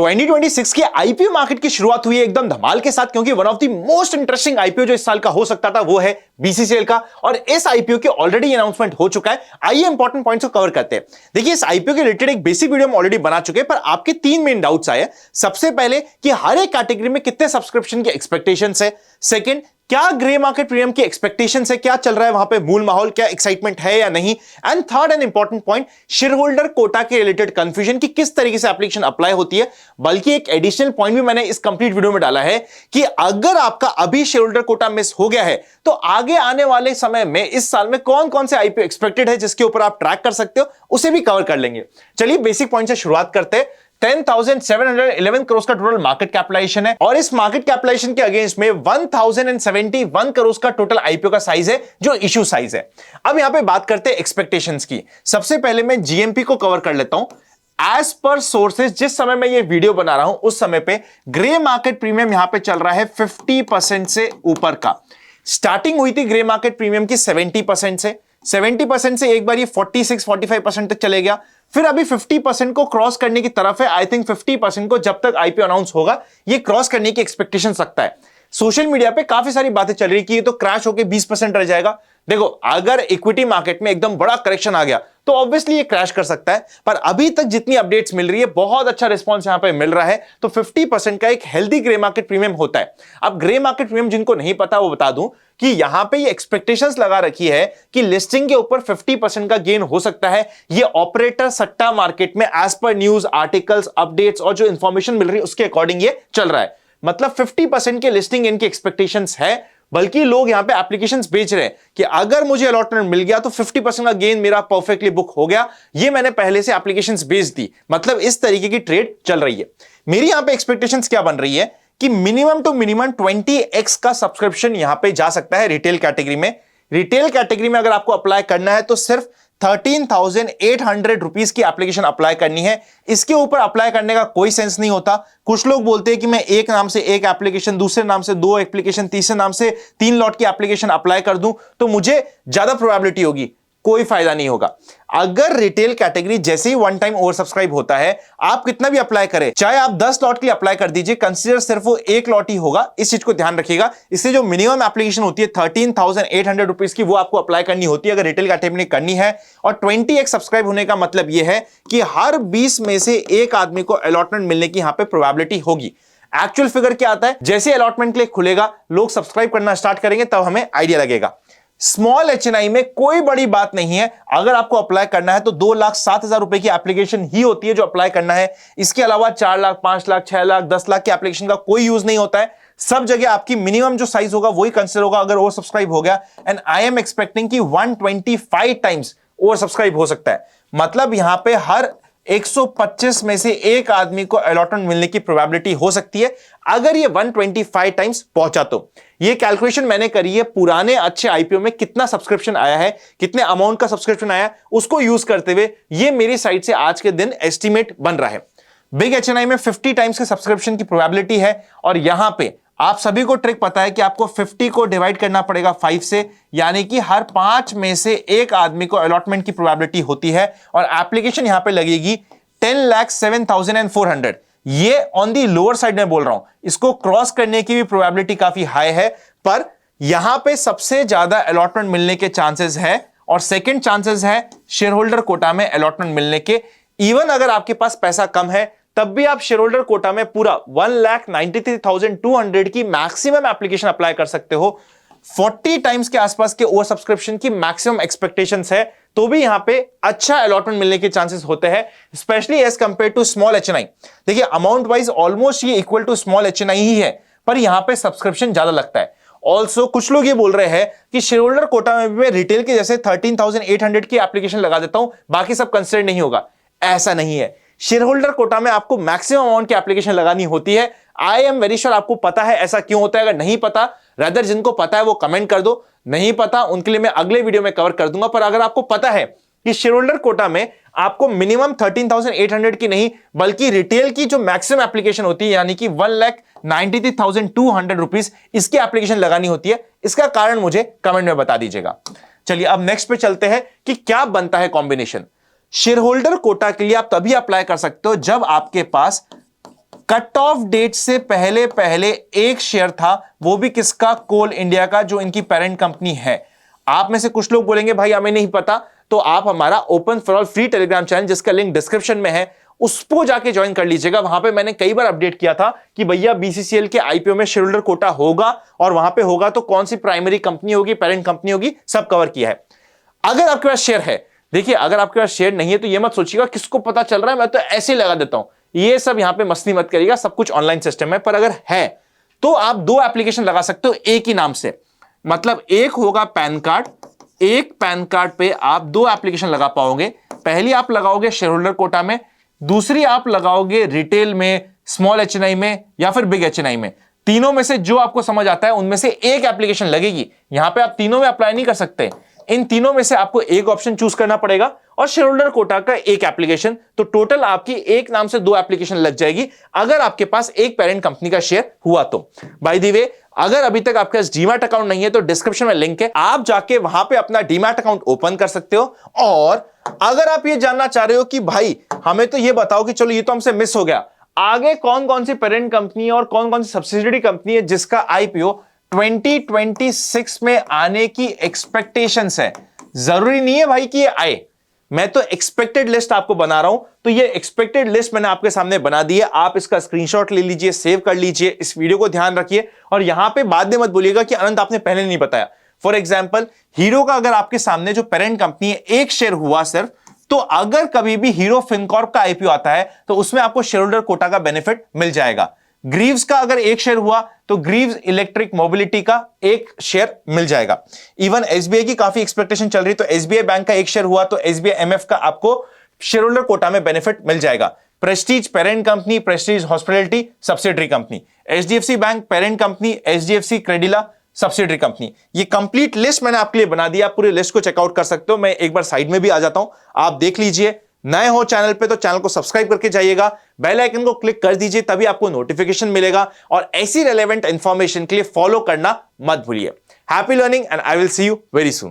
2026 के IPO market की शुरुआत हुई है एकदम धमाल के साथ, क्योंकि one of the most interesting IPO जो इस साल का हो सकता था वो है बीसीसीएल का, और इस आईपीओ की ऑलरेडी अनाउंसमेंट हो चुका है। आइए इंपॉर्टेंट पॉइंट्स को कवर करते हैं। देखिए, इस आईपीओ के रिलेटेड एक बेसिक वीडियो हम ऑलरेडी बना चुके हैं, पर आपके तीन मेन डाउट्स आए। सबसे पहले कि हर एक कैटेगरी में कितने सब्सक्रिप्शन के एक्सपेक्टेशंस है। सेकंड, क्या ग्रे मार्केट प्रीमियम की एक्सपेक्टेशंस है, क्या चल रहा है वहां पे मूल माहौल, क्या एक्साइटमेंट है या नहीं। And third and important point, shareholder quota के रिलेटेड कंफ्यूजन की किस तरीके से एप्लीकेशन अप्लाई होती है। बल्कि एक एडिशनल पॉइंट भी मैंने इस कंप्लीट वीडियो में डाला है कि अगर आपका अभी शेयर होल्डर कोटा मिस हो गया है तो आगे आने वाले समय में इस साल में कौन कौन से आईपीओ एक्सपेक्टेड है जिसके ऊपर आप ट्रैक कर सकते हो, उसे भी कवर कर लेंगे। चलिए बेसिक पॉइंट से शुरुआत करते हैं। 10,711 करोड़ का टोटल मार्केट कैपिटलाइजेशन है, और इस मार्केट कैपिटलाइजेशन के अगेंस्ट में 1071 करोड़ का टोटल आईपीओ का साइज है जो इश्यू साइज है। अब यहां पे बात करते हैं एक्सपेक्टेशंस की। सबसे पहले मैं जीएमपी को कवर कर लेता हूं। एज पर सोर्सेज, जिस समय मैं ये वीडियो बना रहा हूं उस समय पे ग्रे मार्केट प्रीमियम यहां पे चल रहा है 50% से ऊपर का। स्टार्टिंग हुई थी ग्रे मार्केट प्रीमियम की 70% से एक बार ये 46-45% तक चले गया, फिर अभी 50% को क्रॉस करने की तरफ है। आई थिंक 50% को जब तक आईपीओ अनाउंस होगा ये क्रॉस करने की एक्सपेक्टेशन सकता है। सोशल मीडिया पे काफी सारी बातें चल रही कि ये तो क्रैश होकर 20% रह जाएगा। देखो, अगर इक्विटी मार्केट में एकदम बड़ा करेक्शन आ गया तो ऑब्वियसली ये क्रैश कर सकता है, पर अभी तक जितनी अपडेट्स मिल रही है बहुत अच्छा रिस्पांस यहां पे मिल रहा है, तो 50% का एक हेल्दी ग्रे मार्केट प्रीमियम होता है। अब ग्रे मार्केट प्रीमियम जिनको नहीं पता वो बता दूं कि यहां पे ये एक्सपेक्टेशंस लगा रखी है कि लिस्टिंग के ऊपर 50% का गेन हो सकता है। ये ऑपरेटर सट्टा मार्केट में as per news articles updates और जो इंफॉर्मेशन मिल रही है उसके अकॉर्डिंग ये चल रहा है। मतलब 50% के लिस्टिंग इनकी एक्सपेक्टेशंस है, बल्कि लोग यहां पे एप्लीकेशंस बेच रहे हैं कि अगर मुझे अलॉटमेंट मिल गया तो 50% का गेन मेरा परफेक्टली बुक हो गया, ये मैंने पहले से एप्लीकेशंस बेच दी। मतलब इस तरीके की ट्रेड चल रही है। मेरी यहां पे एक्सपेक्टेशंस क्या बन रही है कि मिनिमम टू मिनिमम 20x का सब्सक्रिप्शन यहां पे जा सकता है रिटेल कैटेगरी में। रिटेल कैटेगरी में अगर आपको अप्लाई करना है तो सिर्फ 13,800 रुपीज की एप्लीकेशन अप्लाई करनी है। इसके ऊपर अप्लाई करने का कोई सेंस नहीं होता। कुछ लोग बोलते हैं कि मैं एक नाम से एक एप्लीकेशन, दूसरे नाम से दो एप्लीकेशन, तीसरे नाम से 3 लॉट की एप्लीकेशन अप्लाई कर दूं तो मुझे ज्यादा प्रोबेबिलिटी होगी। कोई फायदा नहीं होगा। अगर रिटेल कैटेगरी जैसे ही वन टाइम ओवर सब्सक्राइब होता है, आप कितना भी अप्लाई करें, चाहे आप 10 लॉट के लिए अप्लाई कर दीजिए, कंसीडर सिर्फ वो एक लॉट ही होगा। इस चीज को ध्यान रखिएगा। इससे जो मिनिमम एप्लीकेशन होती है 13,800 रुपीज की, वो आपको अप्लाई करनी होती है अगर रिटेल कैटेगरी करनी है। और 20x सब्सक्राइब होने का मतलब यह है कि हर 20 में से एक आदमी को अलॉटमेंट मिलने की यहां पर प्रोबेबिलिटी होगी। एक्चुअल फिगर क्या आता है, जैसे अलॉटमेंट के लिए खुलेगा, लोग सब्सक्राइब करना स्टार्ट करेंगे, तब हमें आइडिया लगेगा। स्मॉल एचएनआई में कोई बड़ी बात नहीं है। अगर आपको अप्लाई करना है तो 2,07,000 रुपए की एप्लीकेशन ही होती है जो अप्लाई करना है। इसके अलावा 4 लाख, 5 लाख, 6 लाख, 10 लाख की एप्लीकेशन का कोई यूज नहीं होता है। सब जगह आपकी मिनिमम जो साइज होगा वही कंसिडर होगा अगर ओवर सब्सक्राइब हो गया। एंड आई एम एक्सपेक्टिंग कि 125 टाइम्स ओवर सब्सक्राइब हो सकता है। मतलब यहां पे हर 125 में से एक आदमी को अलॉटमेंट मिलने की प्रोबेबिलिटी हो सकती है अगर ये 125 टाइम्स पहुंचा तो। ये कैलकुलेशन मैंने करी है पुराने अच्छे आईपीओ में कितना सब्सक्रिप्शन आया है, कितने अमाउंट का सब्सक्रिप्शन आया, उसको यूज करते हुए ये मेरी साइड से आज के दिन एस्टिमेट बन रहा है। बिग एचएनआई में 50 टाइम्स के सब्सक्रिप्शन की प्रोबेबिलिटी है, और यहां पे आप सभी को ट्रिक पता है कि आपको 50 को डिवाइड करना पड़ेगा 5 से, यानी कि हर 5 में से एक आदमी को अलॉटमेंट की प्रोबेबिलिटी होती है। और एप्लीकेशन यहां पे लगेगी 10,07,400। ये ऑन दी लोअर साइड में बोल रहा हूं, इसको क्रॉस करने की भी प्रोबेबिलिटी काफी हाई है, पर यहां पे सबसे ज्यादा अलॉटमेंट मिलने के चांसेस है, और सेकंड चांसेस है शेयर होल्डर कोटा में अलॉटमेंट मिलने के। इवन अगर आपके पास पैसा कम है तब भी आप शेयर होल्डर कोटा में पूरा 1,93,200 की मैक्सिमम एप्लीकेशन अप्लाई कर सकते हो। 40 टाइम्स के आसपास के ओवर सब्सक्रिप्शन की मैक्सिमम एक्सपेक्टेशंस है, तो भी यहां पे अच्छा अलॉटमेंट मिलने के चांसेस होते हैं, specially as compare to small HNI. देखिए, अमाउंट वाइज ऑलमोस्ट ये इक्वल टू स्मॉल एचएनआई ही है, पर यहां पे सब्सक्रिप्शन ज्यादा लगता है। ऑल्सो कुछ लोग ये बोल रहे हैं कि शेयर होल्डर कोटा में भी मैं रिटेल के जैसे 13,800 की एप्लीकेशन लगा देता हूं, बाकी सब कंसिडर नहीं होगा। ऐसा नहीं है। शेयर होल्डर कोटा में आपको मैक्सिमम अमाउंट की एप्लीकेशन लगानी होती है। आई एम वेरी श्योर आपको पता है ऐसा क्यों होता है। अगर नहीं पता, रादर जिनको पता है वो कमेंट कर दो, नहीं पता उनके लिए मैं अगले वीडियो में कवर कर दूंगा। पर अगर आपको पता है कि शेयर होल्डर कोटा में आपको मिनिमम 13,800 की नहीं बल्कि रिटेल की जो मैक्सिमम एप्लीकेशन होती है, यानी कि 1,93,200 रुपीज, इसकी एप्लीकेशन लगानी होती है, इसका कारण मुझे कमेंट में बता दीजिएगा। चलिए अब नेक्स्ट पे चलते हैं कि क्या बनता है कॉम्बिनेशन। शेयर होल्डर कोटा के लिए आप तभी अप्लाई कर सकते हो जब आपके पास कट ऑफ डेट से पहले पहले एक शेयर था, वो भी किसका? कोल इंडिया का, जो इनकी पेरेंट कंपनी है। आप में से कुछ लोग बोलेंगे भाई हमें नहीं पता, तो आप हमारा open for all free Telegram channel, जिसका लिंक डिस्क्रिप्शन में है, उसको जाके ज्वाइन कर लीजिएगा। वहां पे मैंने कई बार अपडेट किया था कि भैया बीसीसीएल के आईपीओ में शेयर होल्डर कोटा होगा, और वहां पे होगा तो कौन सी प्राइमरी कंपनी होगी, पेरेंट कंपनी होगी, सब कवर किया है। अगर आपके पास शेयर है, देखिए अगर आपके पास शेयर नहीं है तो ये मत सोचिएगा किसको पता चल रहा है, मैं तो ऐसे ही लगा देता हूं, ये सब यहां पे मस्ती मत करिएगा, सब कुछ ऑनलाइन सिस्टम है। पर अगर है तो आप 2 एप्लीकेशन लगा सकते हो एक ही नाम से, मतलब एक होगा पैन कार्ड, एक पैन कार्ड पे आप 2 एप्लीकेशन लगा पाओगे। पहली आप लगाओगे शेयर होल्डर कोटा में, दूसरी आप लगाओगे रिटेल में, स्मॉल एचएनआई में, या फिर बिग एचएनआई में। तीनों में से जो आपको समझ आता है उनमें से एक एप्लीकेशन लगेगी। यहां पे आप तीनों में अप्लाई नहीं कर सकते, इन तीनों में से आपको एक ऑप्शन चूज करना पड़ेगा, और शेयर होल्डर कोटा का एक एप्लीकेशन। तो टोटल आपकी एक नाम से 2 एप्लीकेशन लग जाएगी, अगर आपके पास एक पेरेंट कंपनी का शेयर हुआ तो। बाय द वे, अगर अभी तक आपके पास डीमैट अकाउंट नहीं है तो डिस्क्रिप्शन में लिंक है, आप जाके वहां पे अपना डीमैट अकाउंट ओपन कर सकते हो। और अगर आप ये जानना चाह रहे हो कि भाई हमें तो ये बताओ कि चलो ये तो हमसे मिस हो गया, आगे कौन कौन सी पेरेंट कंपनी है और कौन कौन सी सब्सिडियरी कंपनी है जिसका आईपीओ 2026 में आने की एक्सपेक्टेशंस है। जरूरी नहीं है भाई कि ये आए, मैं तो एक्सपेक्टेड लिस्ट आपको बना रहा हूं, तो ये एक्सपेक्टेड लिस्ट मैंने आपके सामने बना दी है। आप इसका स्क्रीनशॉट ले लीजिए, सेव कर लीजिए, इस वीडियो को ध्यान रखिए, और यहां पे बाद में मत बोलिएगा कि अनंत आपने पहले नहीं बताया। फॉर एग्जाम्पल, हीरो का अगर आपके सामने जो पेरेंट कंपनी है एक शेयर हुआ सिर्फ, तो अगर कभी भी हीरो फिनकॉर्प का आईपीओ आता है तो उसमें आपको शेयर होल्डर कोटा का बेनिफिट मिल जाएगा। ग्रीव्स का अगर एक शेयर हुआ तो ग्रीव्स इलेक्ट्रिक मोबिलिटी का एक शेयर मिल जाएगा। इवन एसबीआई की काफी एक्सपेक्टेशन चल रही, तो एसबीआई बैंक का एक शेयर हुआ तो एसबीआई एमएफ का आपको शेयर होल्डर कोटा में बेनिफिट मिल जाएगा। Prestige parent company, prestige hospitality subsidiary company, HDFC bank parent company, HDFC Credila subsidiary company. ये कंप्लीट लिस्ट मैंने आपके लिए बना दिया, आप पूरे लिस्ट को चेकआउट कर सकते हो। मैं एक बार साइड में भी आ जाता हूं, आप देख लीजिए। नए हो चैनल पे तो चैनल को सब्सक्राइब करके जाइएगा, बेल आइकन को क्लिक कर दीजिए, तभी आपको नोटिफिकेशन मिलेगा, और ऐसी रेलेवेंट इंफॉर्मेशन के लिए फॉलो करना मत भूलिए। Happy learning and I will see you very soon.